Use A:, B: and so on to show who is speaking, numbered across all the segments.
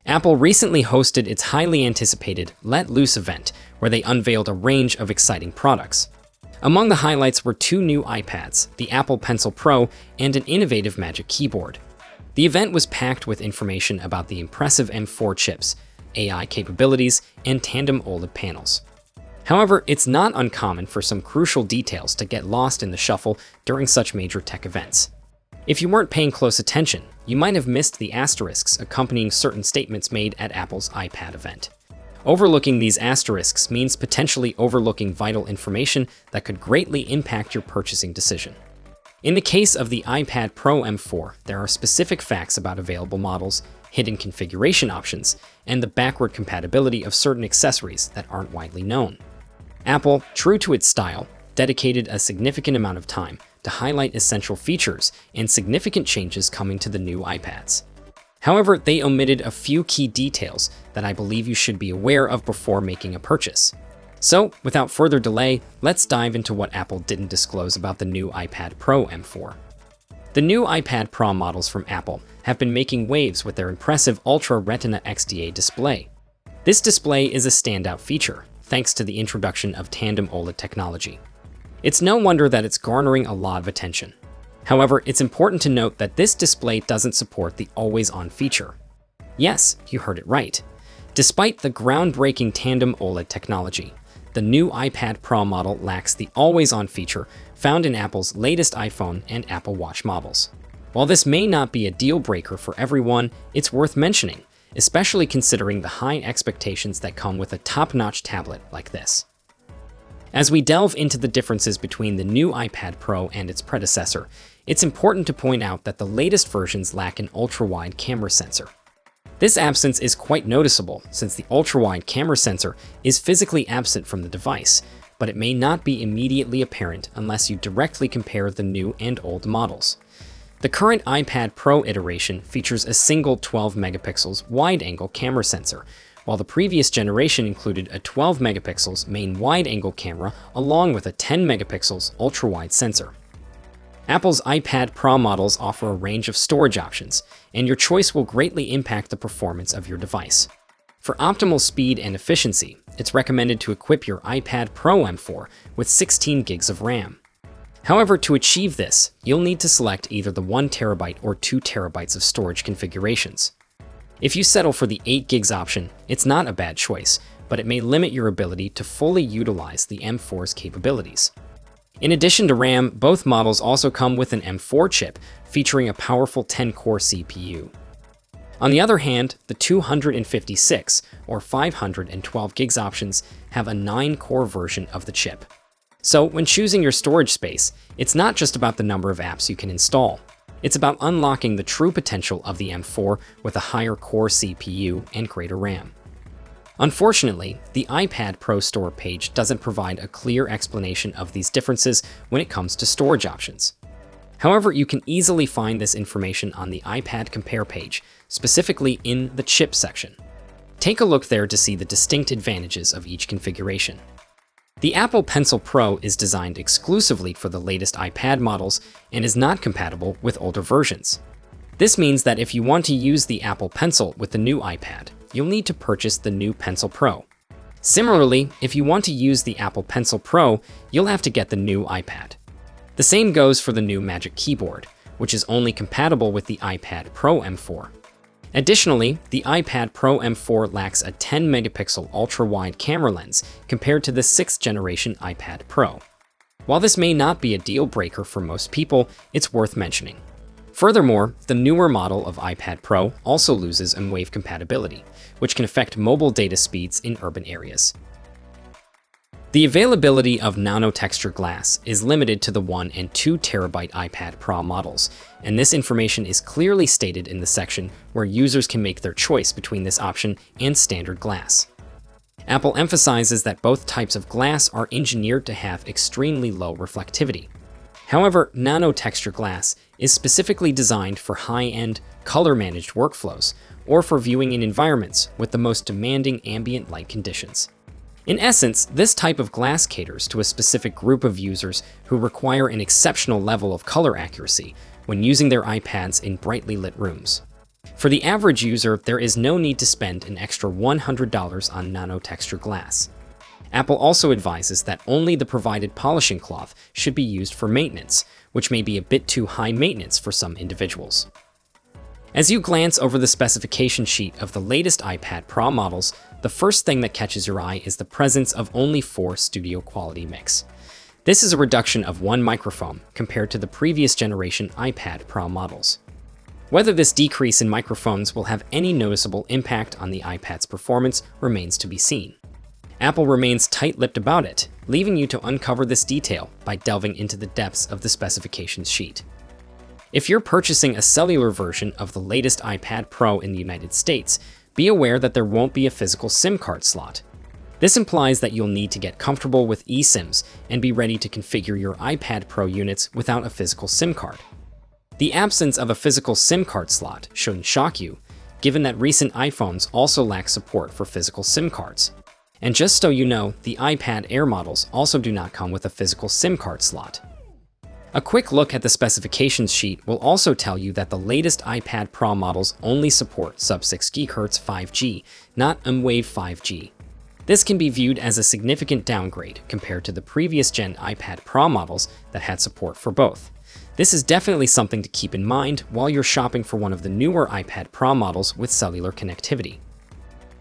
A: Apple recently hosted its highly anticipated Let Loose event, where they unveiled a range of exciting products. Among the highlights were two new iPads, the Apple Pencil Pro, and an innovative Magic Keyboard. The event was packed with information about the impressive M4 chips, AI capabilities, and tandem OLED panels. However, it's not uncommon for some crucial details to get lost in the shuffle during such major tech events. If you weren't paying close attention, you might have missed the asterisks accompanying certain statements made at Apple's iPad event. Overlooking these asterisks means potentially overlooking vital information that could greatly impact your purchasing decision. In the case of the iPad Pro M4, there are specific facts about available models, hidden configuration options, and the backward compatibility of certain accessories that aren't widely known. Apple, true to its style, dedicated a significant amount of time to highlight essential features and significant changes coming to the new iPads. However, they omitted a few key details that I believe you should be aware of before making a purchase. So, without further delay, let's dive into what Apple didn't disclose about the new iPad Pro M4. The new iPad Pro models from Apple have been making waves with their impressive Ultra Retina XDA display. This display is a standout feature, thanks to the introduction of tandem OLED technology. It's no wonder that it's garnering a lot of attention. However, it's important to note that this display doesn't support the always-on feature. Yes, you heard it right. Despite the groundbreaking tandem OLED technology, the new iPad Pro model lacks the always-on feature found in Apple's latest iPhone and Apple Watch models. While this may not be a deal-breaker for everyone, it's worth mentioning, especially considering the high expectations that come with a top-notch tablet like this. As we delve into the differences between the new iPad Pro and its predecessor, it's important to point out that the latest versions lack an ultra-wide camera sensor. This absence is quite noticeable since the ultra-wide camera sensor is physically absent from the device, but it may not be immediately apparent unless you directly compare the new and old models. The current iPad Pro iteration features a single 12 megapixels wide-angle camera sensor, while the previous generation included a 12 megapixels main wide-angle camera along with a 10 megapixels ultra-wide sensor. Apple's iPad Pro models offer a range of storage options, and your choice will greatly impact the performance of your device. For optimal speed and efficiency, it's recommended to equip your iPad Pro M4 with 16 gigs of RAM. However, to achieve this, you'll need to select either the 1TB or 2TB of storage configurations. If you settle for the 8 gigs option, it's not a bad choice, but it may limit your ability to fully utilize the M4's capabilities. In addition to RAM, both models also come with an M4 chip featuring a powerful 10-core CPU. On the other hand, the 256 or 512 gigs options have a 9-core version of the chip. So when choosing your storage space, it's not just about the number of apps you can install. It's about unlocking the true potential of the M4 with a higher core CPU and greater RAM. Unfortunately, the iPad Pro Store page doesn't provide a clear explanation of these differences when it comes to storage options. However, you can easily find this information on the iPad Compare page, specifically in the chip section. Take a look there to see the distinct advantages of each configuration. The Apple Pencil Pro is designed exclusively for the latest iPad models and is not compatible with older versions. This means that if you want to use the Apple Pencil with the new iPad, you'll need to purchase the new Pencil Pro. Similarly, if you want to use the Apple Pencil Pro, you'll have to get the new iPad. The same goes for the new Magic Keyboard, which is only compatible with the iPad Pro M4. Additionally, the iPad Pro M4 lacks a 10 megapixel ultra-wide camera lens compared to the 6th generation iPad Pro. While this may not be a deal breaker for most people, it's worth mentioning. Furthermore, the newer model of iPad Pro also loses M-Wave compatibility, which can affect mobile data speeds in urban areas. The availability of nano-texture glass is limited to the 1 and 2 terabyte iPad Pro models, and this information is clearly stated in the section where users can make their choice between this option and standard glass. Apple emphasizes that both types of glass are engineered to have extremely low reflectivity. However, nano-texture glass is specifically designed for high-end, color-managed workflows, or for viewing in environments with the most demanding ambient light conditions. In essence, this type of glass caters to a specific group of users who require an exceptional level of color accuracy when using their iPads in brightly lit rooms. For the average user, there is no need to spend an extra $100 on nanotexture glass. Apple also advises that only the provided polishing cloth should be used for maintenance, which may be a bit too high maintenance for some individuals. As you glance over the specification sheet of the latest iPad Pro models, the first thing that catches your eye is the presence of only 4 studio quality mics. This is a reduction of 1 microphone compared to the previous generation iPad Pro models. Whether this decrease in microphones will have any noticeable impact on the iPad's performance remains to be seen. Apple remains tight-lipped about it, leaving you to uncover this detail by delving into the depths of the specifications sheet. If you're purchasing a cellular version of the latest iPad Pro in the United States, be aware that there won't be a physical SIM card slot. This implies that you'll need to get comfortable with eSIMs and be ready to configure your iPad Pro units without a physical SIM card. The absence of a physical SIM card slot shouldn't shock you, given that recent iPhones also lack support for physical SIM cards. And just so you know, the iPad Air models also do not come with a physical SIM card slot. A quick look at the specifications sheet will also tell you that the latest iPad Pro models only support sub-6 GHz 5G, not mmWave 5G. This can be viewed as a significant downgrade compared to the previous gen iPad Pro models that had support for both. This is definitely something to keep in mind while you're shopping for one of the newer iPad Pro models with cellular connectivity.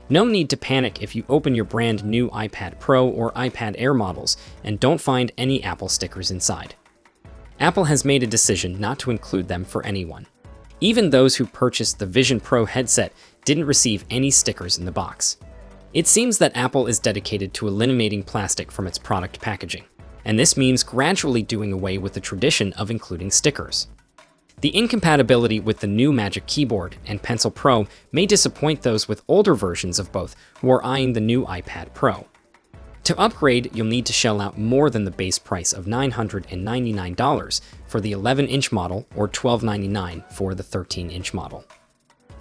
A: No need to panic if you open your brand new iPad Pro or iPad Air models and don't find any Apple stickers inside. Apple has made a decision not to include them for anyone. Even those who purchased the Vision Pro headset didn't receive any stickers in the box. It seems that Apple is dedicated to eliminating plastic from its product packaging, and this means gradually doing away with the tradition of including stickers. The incompatibility with the new Magic Keyboard and Pencil Pro may disappoint those with older versions of both who are eyeing the new iPad Pro. To upgrade, you'll need to shell out more than the base price of $999 for the 11-inch model or $1,299 for the 13-inch model.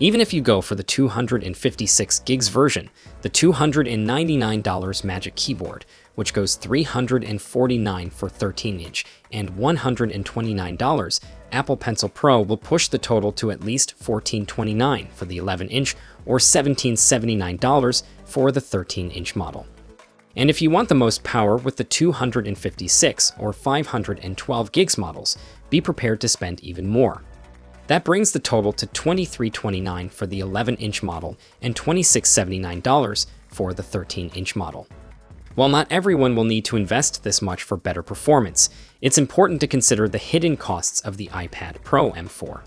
A: Even if you go for the 256 gigs version, the $299 Magic Keyboard, which goes $349 for 13-inch and $129 Apple Pencil Pro, will push the total to at least $1,429 for the 11-inch or $1,779 for the 13-inch model. And if you want the most power with the 256 or 512 gigs models, be prepared to spend even more. That brings the total to $2,329 for the 11-inch model and $2,679 for the 13-inch model. While not everyone will need to invest this much for better performance, it's important to consider the hidden costs of the iPad Pro M4.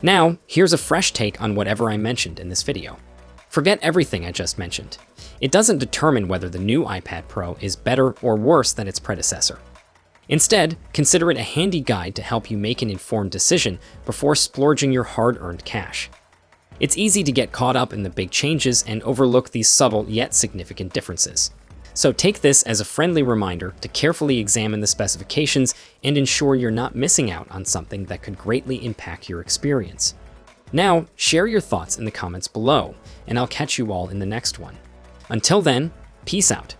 A: Now, here's a fresh take on whatever I mentioned in this video. Forget everything I just mentioned. It doesn't determine whether the new iPad Pro is better or worse than its predecessor. Instead, consider it a handy guide to help you make an informed decision before splurging your hard-earned cash. It's easy to get caught up in the big changes and overlook these subtle yet significant differences. So take this as a friendly reminder to carefully examine the specifications and ensure you're not missing out on something that could greatly impact your experience. Now, share your thoughts in the comments below, and I'll catch you all in the next one. Until then, peace out.